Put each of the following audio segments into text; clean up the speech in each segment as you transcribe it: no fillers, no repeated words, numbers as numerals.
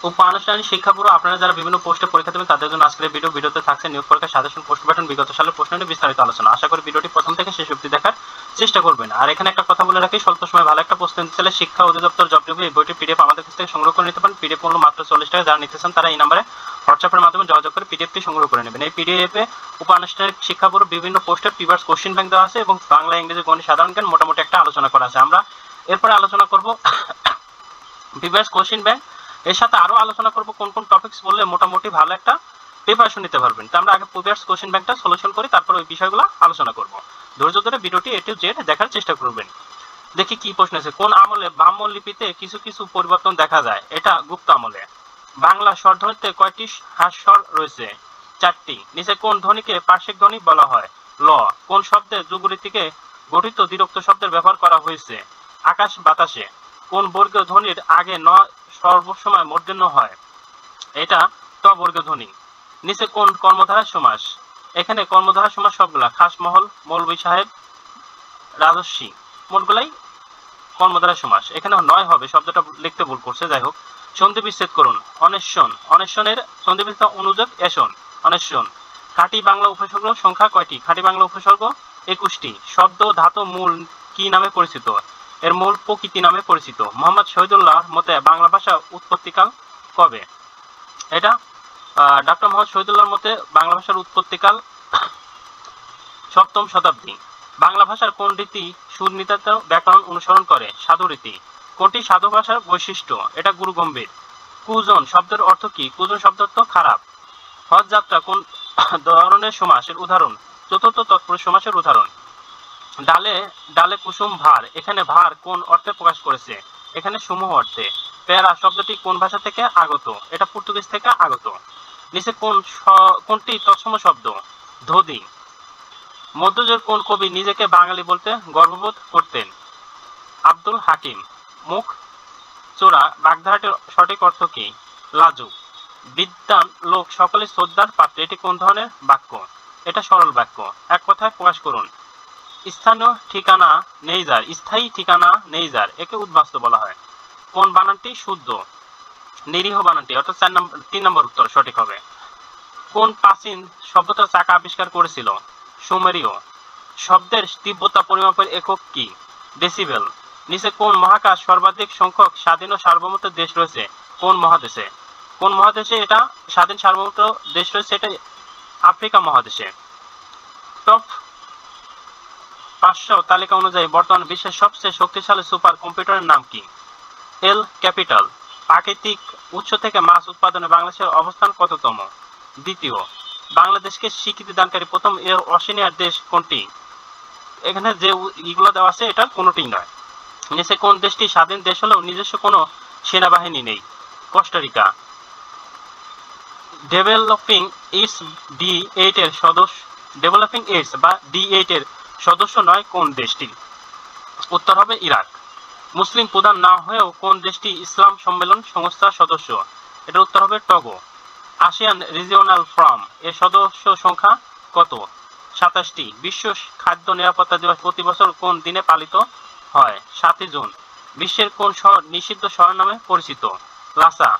উপ-আনুষ্ঠানিক শিক্ষা ব্যুরো আপনারা যারা বিভিন্ন পোস্টে পরীক্ষা দেবেন তাদের জন্য আজকের ভিডিওতে থাকছে নিয়োগ পরীক্ষার সাজেশন পোস্ট বাটন বিগত সালের প্রশ্ন নিয়ে বিস্তারিত আলোচনা। আশা করি ভিডিওটি প্রথম থেকে শেষ অবধি দেখার চেষ্টা করবেন। আর এখানে একটা কথা বলে রাখি, স্বল্প সময় ভালো একটা প্রস্তুতি নিতে চাইলে শিক্ষা অধিদপ্তর জব রিভিউ এই বইটি পিডিএফ আমাদের কাছ থেকে সংগ্রহ করে নিতে পারেন। পিডিএফ মূল্য মাত্র 40 টাকা। যারা নিতে চান তারা এই নম্বরে হোয়াটসঅ্যাপের মাধ্যমে যোগাযোগ করে পিডিএফটি সংগ্রহ করে নেবেন। এই পিডিএফে উপ-আনুষ্ঠানিক শিক্ষা ব্যুরো বিভিন্ন পোস্টের প্রিভিয়াস কোশ্চেন ব্যাংক দেওয়া আছে এবং বাংলা, ইংরেজি, গণিত, সাধারণ জ্ঞান মোটামুটি একটা আলোচনা করা আছে। আমরা এরপরে আলোচনা করব প্রিভিয়াস কোশ্চেন ব্যাংক, এর সাথে আরো আলোচনা করব কোন কোন টপিকস বললে মোটামুটি ভালো একটা প্রিপারেশন নিতে পারবেন। তো আমরা আগে প্রিভিয়াস কোশ্চেন ব্যাংকটা সলিউশন করি, তারপর ওই বিষয়গুলো আলোচনা করব। ধৈর্য ধরে ভিডিওটি এ টু জেড দেখার চেষ্টা করবেন। দেখি কি প্রশ্ন আছে। কোন আমলে ব্রাহ্ম লিপিতে কিছু কিছু পরিবর্তন দেখা যায়? এটা গুপ্ত আমলে। বাংলা স্বরধ্বনিতে কয়টি হাস্যস্বর রয়েছে? 4টি। নিচে কোন ধ্বনিকে পার্শ্বিক ধ্বনি বলা হয়? ল। কোন শব্দে যুগরীতিকে গঠিত দ্বিরুক্ত শব্দের ব্যবহার করা হয়েছে? আকাশ বাতাসে। কোন বর্গীয় ধ্বনির আগে ন সর্বসময় মূর্ধন্য হয়? এটা ট বর্গীয় ধ্বনি। নিচে কোন কর্মধারার সমাস? এখানে কর্মধারার সমাস সবগুলা খাসমহল, মৌলভী সাহেব, রাজস্বী, মোটগুলাই কর্মধারার সমাস। এখানে 9 হবে, শব্দটা লিখতে ভুল করছে, যাই হোক। সন্ধি বিচ্ছেদ করুন। অনেশ্বন, অনেশ্বনের সন্ধি বিচ্ছেদ অনুযোগ এসন, অনেশ্বন। খাঁটি বাংলা উপসর্গ সংখ্যা কয়টি? খাঁটি বাংলা উপসর্গ 21টি। শব্দ ধাতু মূল কি নামে পরিচিত? এর মূল প্রকৃতি নামে পরিচিত। মোহাম্মদ শহীদুল্লাহর মতে বাংলা ভাষা উৎপত্তিকাল কবে? এটা ডক্টর মোহাম্মদ শহীদুল্লাহর মতে বাংলা ভাষার উৎপত্তিকাল 7ম শতাব্দী। বাংলা ভাষার কোন রীতি সুনির্ধারিত ব্যাকরণ অনুসরণ করে? সাধু রীতি। কোনটি সাধু ভাষার বৈশিষ্ট্য? এটা গুরু গম্ভীর। কুজন শব্দের অর্থ কি? কুজন শব্দের অর্থ খারাপ। হজ যাত্রা কোন ধরনের সমাসের উদাহরণ? চতুর্থ তৎপুরুষ সমাসের উদাহরণ। ডালে ডালে কুসুম ভার, এখানে ভার কোন অর্থে প্রকাশ করেছে? এখানে সমূহ অর্থে। প্যারা শব্দটি কোন ভাষা থেকে আগত? এটা পর্তুগিজ থেকে আগত। নিচে কোনটি তৎসম শব্দ? ধোদি। মধ্যযুগের কোন কবি নিজেকে বাঙালি বলতে গর্ববোধ করতেন? আব্দুল হাকিম। মুখ চোরা বাগধারাটির সঠিক অর্থ কি? লাজুক। বিদ্বান লোক সকলে শ্রদ্ধার পাত্র, এটি কোন ধরনের বাক্য? এটা সরল বাক্য। এক কথায় প্রকাশ করুন। স্থানীয় ঠিকানা নেই যার, স্থায়ী ঠিকানা নেই যার, একে উদ্বাস্তু বলা হয়। কোন বানানটি শুদ্ধ? নিরীহ বানানটি, অর্থাৎ 3 নম্বর উত্তর সঠিক হবে। কোন প্রাচীন সভ্যতা চাকা আবিষ্কার করেছিল? সুমেরীয়। শব্দের তীব্রতা পরিমাপের একক কি? ডেসিবেল। নিচে কোন মহাকাশ সর্বাধিক সংখ্যক স্বাধীন ও সার্বভৌম দেশ রয়েছে? কোন মহাদেশে? কোন মহাদেশে এটা স্বাধীন সার্বভৌম দেশ রয়েছে? এটা আফ্রিকা মহাদেশে। টপ 500 তালিকা অনুযায়ী বর্তমান বিশ্বের সবচেয়ে শক্তিশালী সুপার কম্পিউটারের নাম কি? এল ক্যাপিটাল। প্রাকৃতিক উৎস থেকে মাছ উৎপাদনে বাংলাদেশের অবস্থান কততম? দ্বিতীয়। বাংলাদেশকে স্বীকৃতি দানকারী প্রথম অস্ট্রেলিয়ার দেশ কোনটি? এখানে যে ইগুলো দেওয়া আছে এটা কোনোটিই নয়। নিচে কোন দেশটি স্বাধীন দেশ হলেও নিজস্ব কোনো সেনাবাহিনী নেই? কোস্টারিকা। ডেভেলপিং ইটস D8 এর সদস্য, ডেভেলপিং ইটস বা D8 এর সদস্য নয় কোন দেশটি? উত্তর হবে ইরাক। মুসলিম প্রধান না হয়েও কোন দেশটি ইসলাম সম্মেলন সংস্থার সদস্য? এটার উত্তর হবে টগো। আসিয়ান রিজিওনাল ফোরাম এর সদস্য সংখ্যা কত? 27টি। বিশ্ব খাদ্য নিরাপত্তা দিবস প্রতি বছর কোন দিনে পালিত হয়? 7 জুন। বিশ্বের কোন শহর নিষিদ্ধ শহর নামে পরিচিত? লাসা।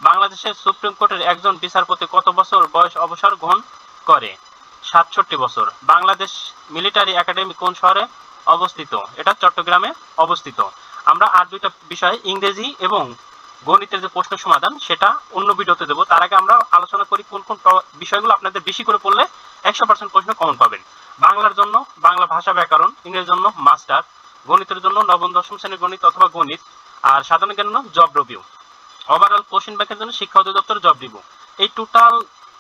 বাংলাদেশের সুপ্রিম কোর্টের একজন বিচারপতি কত বছর বয়স অবসর গ্রহণ করে? 67 বছর। বাংলাদেশ মিলিটারি একাডেমি কোন শহরে অবস্থিত? এটা চট্টগ্রামে অবস্থিত। আমরা আর দুইটা বিষয় ইংরেজি এবং গণিতের যে প্রশ্ন সমাধান সেটা অন্য ভিডিওতে দেবো। তার আগে আমরা আলোচনা করি কোন কোন বিষয়গুলো আপনাদের বেশি করে পড়লে 100% প্রশ্ন কমন পাবেন। বাংলার জন্য বাংলা ভাষা ব্যাকরণ, ইংরেজির জন্য মাস্টার, গণিতের জন্য নবম দশম শ্রেণীর গণিত অথবা গণিত, আর সাধারণ জ্ঞানের জন্য জব রিভিউ। ওভারঅল কোশ্চেন ব্যাংকের জন্য শিক্ষা অধিদপ্তর জব রিভিউ। এই টোটাল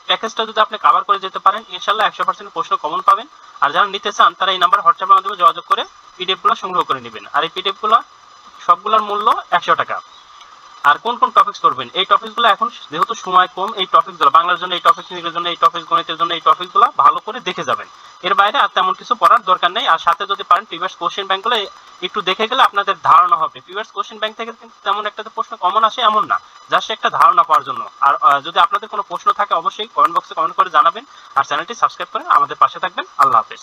প্যাকেজটা যদি আপনি কভার করে যেতে পারেন ইনশাআল্লাহ 100% প্রশ্ন কমন পাবেন। আর যারা নিতে চান তারা এই নাম্বার হোয়াটসঅ্যাপের মাধ্যমে যোগাযোগ করে পিডিএফ গুলো সংগ্রহ করে নেবেন। আর এই পিডিএফ গুলো সবগুলোর মূল্য 100 টাকা। আর কোন কোন টপিকস করবেন এই টপিকগুলো এখন যেহেতু সময় কম, এই টপিকগুলো বাংলার জন্য এই টপিক, ইংরেজির জন্য এই টপিক, গণিতের জন্য এই টপিকগুলো ভালো করে দেখে যাবেন। এর বাইরে আর তেমন কিছু পড়ার দরকার নেই। আর সাথে যদি পারেন প্রিভিয়াস কোশ্চেন ব্যাংকগুলো একটু দেখে গেলে আপনাদের ধারণা হবে। প্রিভিয়াস কোশ্চেন ব্যাংক থেকে কিন্তু তেমন একটা প্রশ্ন কমন আসে এমন না, জাস্ট একটা ধারণা পাওয়ার জন্য। আর যদি আপনাদের কোনো প্রশ্ন থাকে অবশ্যই কমেন্ট বক্সে কমেন্ট করে জানাবেন। আর চ্যানেলটি সাবস্ক্রাইব করে আমাদের পাশে থাকবেন। আল্লাহ হাফেজ।